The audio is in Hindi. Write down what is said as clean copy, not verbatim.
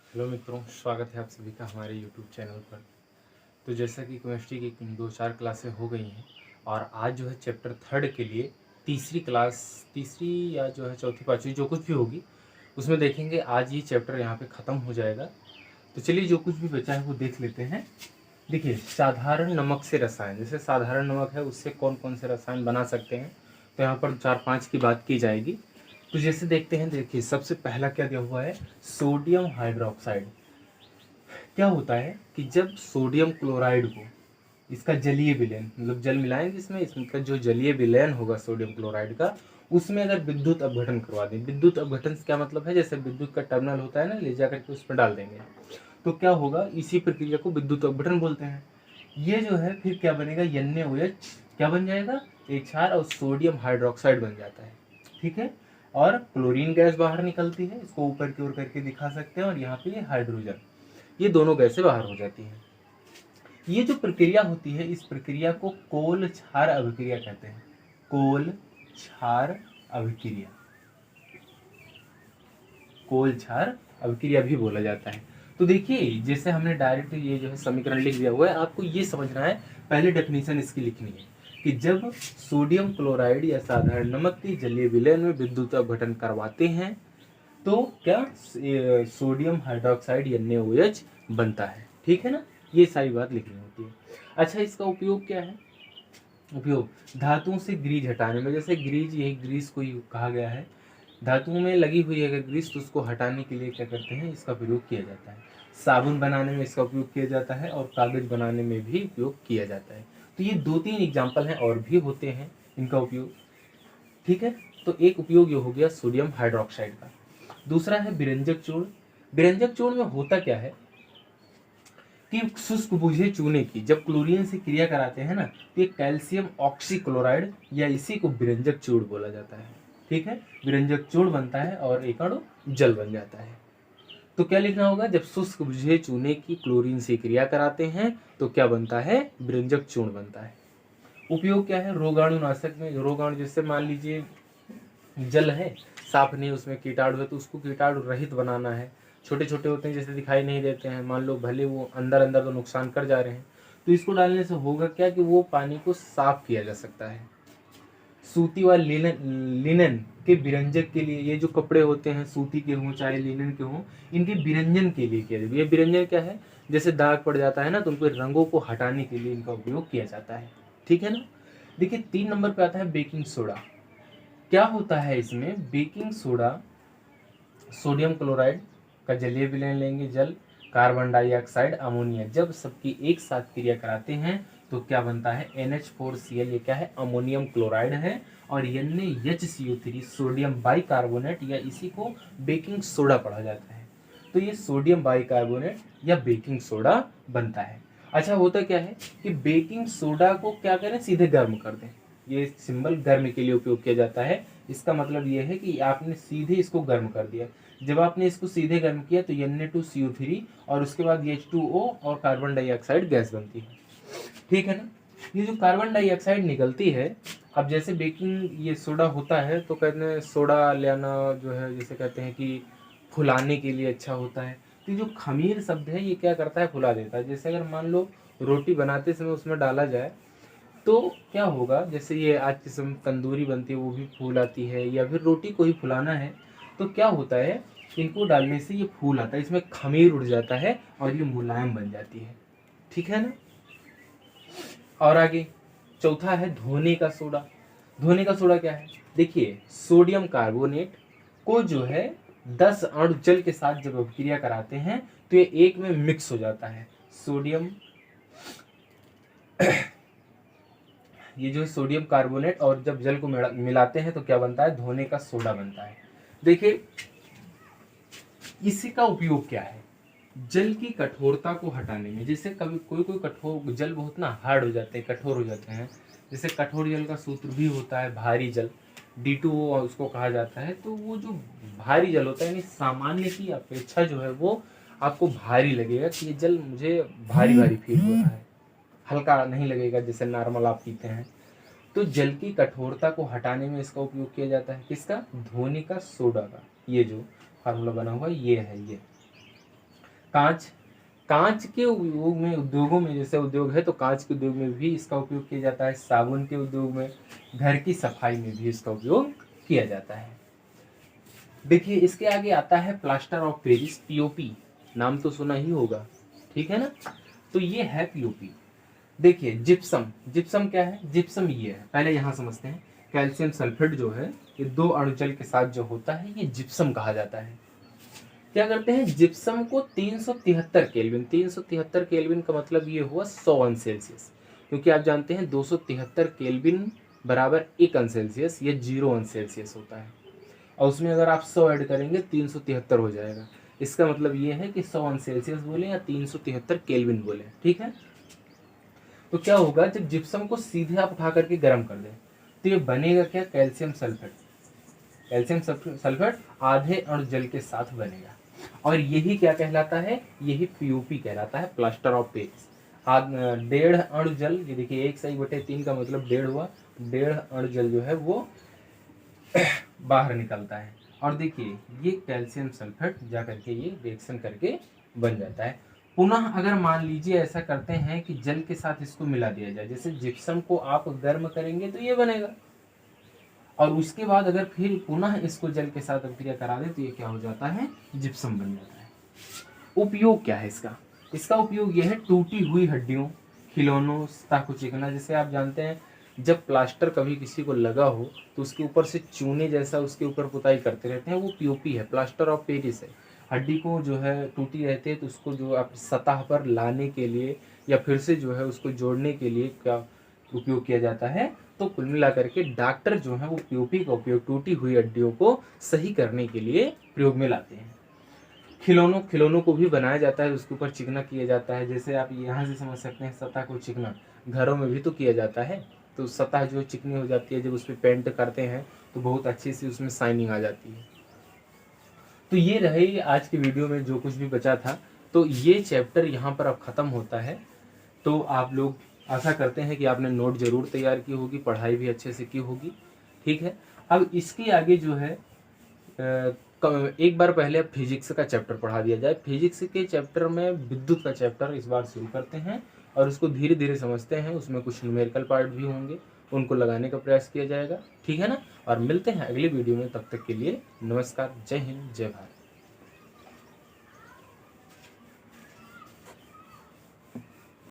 हेलो मित्रों, स्वागत है आप सभी का हमारे यूट्यूब चैनल पर। तो जैसा कि केमिस्ट्री की 2-4 क्लासें हो गई हैं और आज जो है चैप्टर 3 के लिए तीसरी या जो है चौथी पाँचवीं जो कुछ भी होगी उसमें देखेंगे। आज ये चैप्टर यहाँ पे ख़त्म हो जाएगा। तो चलिए जो कुछ भी बचा है वो देख लेते हैं। देखिए, साधारण नमक से रसायन, जैसे साधारण नमक है उससे कौन कौन से रसायन बना सकते हैं, तो यहाँ पर 4-5 की बात की जाएगी। तो जैसे देखते हैं, देखिए सबसे पहला क्या दिया हुआ है, सोडियम हाइड्रोक्साइड। क्या होता है कि जब सोडियम क्लोराइड को इसका जलीय विलयन, मतलब जल मिलाएंगे इसमें, इसका जो जलीय विलयन होगा सोडियम क्लोराइड का, उसमें अगर विद्युत अपघटन करवा दें। विद्युत अपघटन से क्या मतलब है, जैसे विद्युत का टर्मिनल होता है ना, ले जाकर के उसमें डाल देंगे तो क्या होगा, इसी प्रक्रिया को विद्युत अपघटन बोलते हैं। ये जो है फिर क्या बनेगा, NaOH क्या बन जाएगा, क्षार, और सोडियम हाइड्रोक्साइड बन जाता है। ठीक है, और क्लोरीन गैस बाहर निकलती है, इसको ऊपर की ओर करके दिखा सकते हैं, और यहाँ पे ये हाइड्रोजन, ये दोनों गैसें बाहर हो जाती हैं। ये जो प्रक्रिया होती है, इस प्रक्रिया को कोल क्षार अभिक्रिया कहते हैं। कोल क्षार अभिक्रिया, कोल क्षार अभिक्रिया भी बोला जाता है। तो देखिए, जैसे हमने डायरेक्ट ये जो है समीकरण लिख दिया हुआ है, आपको ये समझना है, पहले डेफिनेशन इसकी लिखनी है कि जब सोडियम क्लोराइड या साधारण नमक की जलीय विलयन में विद्युत अपघटन करवाते हैं तो क्या सोडियम हाइड्रोक्साइड NaOH बनता है। ठीक है ना, ये सारी बात लिखनी होती है। अच्छा, इसका उपयोग क्या है, उपयोग धातुओं से ग्रीज हटाने में। जैसे ग्रीज, यही ग्रीस को कहा गया है, धातुओं में लगी हुई है अगर ग्रीस तो उसको हटाने के लिए क्या करते हैं, इसका प्रयोग किया जाता है। साबुन बनाने में इसका उपयोग किया जाता है और कागज बनाने में भी उपयोग किया जाता है। तो ये 2-3 एग्जाम्पल हैं, और भी होते हैं इनका उपयोग। ठीक है, तो एक उपयोग ये हो गया सोडियम हाइड्रोक्साइड का। दूसरा है विरंजक चूर्ण। विरंजक चूर्ण में होता क्या है कि शुष्क बुझे चूने की जब क्लोरीन से क्रिया कराते हैं ना, तो ये कैल्शियम ऑक्सीक्लोराइड या इसी को विरंजक चूर्ण बोला जाता है। ठीक है, विरंजक चूर्ण बनता है और एक अणु जल बन जाता है। तो क्या लिखना होगा, जब शुष्क बुझे चूने की क्लोरीन से क्रिया कराते हैं तो क्या बनता है, विरंजक चूर्ण बनता है। उपयोग क्या है, रोगाणुनाशक में। रोगाणु, जैसे मान लीजिए जल है, साफ नहीं, उसमें कीटाणु है, तो उसको कीटाणु रहित बनाना है। छोटे छोटे होते हैं, जैसे दिखाई नहीं देते हैं, मान लो भले वो अंदर अंदर तो नुकसान कर जा रहे हैं, तो इसको डालने से होगा क्या कि वो पानी को साफ किया जा सकता है। सूती व लिनन के विरंजक के लिए, ये जो कपड़े होते हैं सूती के हों चाहे लिनन के हों, इनके विरंजन के लिए किया जाता है। ये विरंजन क्या है, जैसे दाग पड़ जाता है ना, तो उनको रंगों को हटाने के लिए इनका उपयोग किया जाता है। ठीक है ना। देखिए 3 नंबर पे आता है बेकिंग सोडा। क्या होता है इसमें, बेकिंग सोडा, सोडियम क्लोराइड का जलीय विलयन लेंगे, जल, कार्बन डाइऑक्साइड, अमोनिया, जब सबकी एक साथ क्रिया कराते हैं तो क्या बनता है, NH4Cl। ये क्या है, अमोनियम क्लोराइड है, और NaHCO3 सोडियम बाइकार्बोनेट, या इसी को बेकिंग सोडा पढ़ा जाता है। तो ये सोडियम बाइकार्बोनेट या बेकिंग सोडा बनता है। अच्छा, होता क्या है कि बेकिंग सोडा को क्या करें, सीधे गर्म कर दें। ये सिंबल गर्म के लिए उपयोग किया जाता है। इसका मतलब ये है कि आपने सीधे इसको गर्म कर दिया। जब आपने इसको सीधे गर्म किया तो Na2CO3 और उसके बाद H2O और कार्बन डाइऑक्साइड गैस बनती है। ठीक है ना। ये जो कार्बन डाइऑक्साइड निकलती है, अब जैसे बेकिंग ये सोडा होता है तो कहते हैं सोडा ले आना जो है, जैसे कहते हैं कि फुलाने के लिए अच्छा होता है। तो जो खमीर शब्द है ये क्या करता है, फुला देता है। जैसे अगर मान लो रोटी बनाते समय उसमें डाला जाए तो क्या होगा, जैसे ये आज के समय तंदूरी बनती है वो भी फूल आती है, या फिर रोटी को ही फुलाना है तो क्या होता है, इनको डालने से ये फूल आता है, इसमें खमीर उड़ जाता है और ये मुलायम बन जाती है। ठीक है ना। और आगे चौथा है धोने का सोडा। धोने का सोडा क्या है, देखिए सोडियम कार्बोनेट को जो है 10 अणु जल के साथ जब अभिक्रिया कराते हैं तो ये एक में मिक्स हो जाता है। सोडियम ये जो है सोडियम कार्बोनेट, और जब जल को मिलाते हैं तो क्या बनता है, धोने का सोडा बनता है। देखिए इसी का उपयोग क्या है, जल की कठोरता को हटाने में। जैसे कभी कोई कोई कठोर जल बहुत ना हार्ड हो जाते हैं, कठोर हो जाते हैं, जैसे कठोर जल का सूत्र भी होता है भारी जल, D2O उसको कहा जाता है। तो वो जो भारी जल होता है, यानी सामान्य की अपेक्षा जो है वो आपको भारी लगेगा कि ये जल मुझे भारी भारी फील हो रहा है, हल्का नहीं लगेगा जैसे नॉर्मल आप पीते हैं। तो जल की कठोरता को हटाने में इसका उपयोग किया जाता है, किसका, धोने का सोडा का। ये जो फार्मूला बना हुआ ये है ये। कांच, कांच के उद्योगों में जैसे उद्योग है तो कांच के उद्योग में भी इसका उपयोग किया जाता है। साबुन के उद्योग में, घर की सफाई में भी इसका उपयोग किया जाता है। देखिए इसके आगे आता है प्लास्टर ऑफ पेरिस, पीओपी, नाम तो सुना ही होगा, ठीक है ना। तो ये है पीओपी। देखिए जिप्सम, जिप्सम क्या है, जिप्सम ये है, पहले यहाँ समझते हैं। कैल्शियम सल्फेट जो है ये 2 अणु जल के साथ जो होता है ये जिप्सम कहा जाता है। क्या करते हैं, जिप्सम को 373 केल्विन, 373 केल्विन का मतलब ये हुआ 100 अंश सेल्सियस, क्योंकि आप जानते हैं 273 केल्विन बराबर 1 अंश सेल्सियस, ये 0 अंश सेल्सियस होता है। और उसमें अगर आप 100 ऐड करेंगे 373 हो जाएगा। इसका मतलब ये है कि 100 अंश सेल्सियस बोले या 373 केल्विन बोले, ठीक है। तो क्या होगा, जब जिप्सम को सीधे आप उठा करके गर्म कर दें तो ये बनेगा क्या, कैल्शियम सल्फेट। कैल्शियम सल्फेट आधे अणु जल के साथ बनेगा, और यही क्या कहलाता है, यही पीओपी कहलाता है, प्लास्टर ऑफ पेरिस। 1.5 अणु जल, ये देखिए 1/3 का मतलब 1.5 हुआ, 1.5 अणु जल जो है वो बाहर निकलता है। और देखिए ये कैल्शियम सल्फेट जा करके ये रिएक्शन करके बन जाता है। पुनः अगर मान लीजिए ऐसा करते हैं कि जल के साथ इसको मिला दिया जाए, जैसे जिप्सम को आप गर्म करेंगे तो ये बनेगा, और उसके बाद अगर फिर पुनः इसको जल के साथ अभिक्रिया करा दे तो ये क्या हो जाता है, जिप्सम बन जाता है। उपयोग क्या है इसका, इसका उपयोग यह है टूटी हुई हड्डियों, खिलौनों, सतह को चिकना। जैसे आप जानते हैं जब प्लास्टर कभी किसी को लगा हो तो उसके ऊपर से चूने जैसा उसके ऊपर पुताई करते रहते हैं, वो पीओपी है, प्लास्टर ऑफ पेरिस है। हड्डी को जो है टूटी रहती है तो उसको जो आप सतह पर लाने के लिए या फिर से जो है उसको जोड़ने के लिए क्या उपयोग किया जाता है। तो कुल मिला करके डॉक्टर जो है वो पीओपी का उपयोग टूटी हुई हड्डियों को सही करने के लिए प्रयोग में लाते हैं। खिलौनों, खिलौनों को भी बनाया जाता है, उसके ऊपर चिकना किया जाता है। जैसे आप यहाँ से समझ सकते हैं सतह को चिकना घरों में भी तो किया जाता है, तो सतह जो चिकनी हो जाती है जब उस पर पेंट करते हैं तो बहुत अच्छी सी उसमें शाइनिंग आ जाती है। तो ये रहे आज की वीडियो में जो कुछ भी बचा था, तो ये चैप्टर यहाँ पर अब ख़त्म होता है। तो आप लोग आशा करते हैं कि आपने नोट जरूर तैयार की होगी, पढ़ाई भी अच्छे से की होगी, ठीक है। अब इसके आगे जो है एक बार पहले अब फिजिक्स का चैप्टर पढ़ा दिया जाए। फिजिक्स के चैप्टर में विद्युत का चैप्टर इस बार शुरू करते हैं और उसको धीरे धीरे समझते हैं। उसमें कुछ न्यूमेरिकल पार्ट भी होंगे, उनको लगाने का प्रयास किया जाएगा, ठीक है ना। और मिलते हैं अगले वीडियो में, तब तक के लिए नमस्कार, जय हिंद, जय भारत।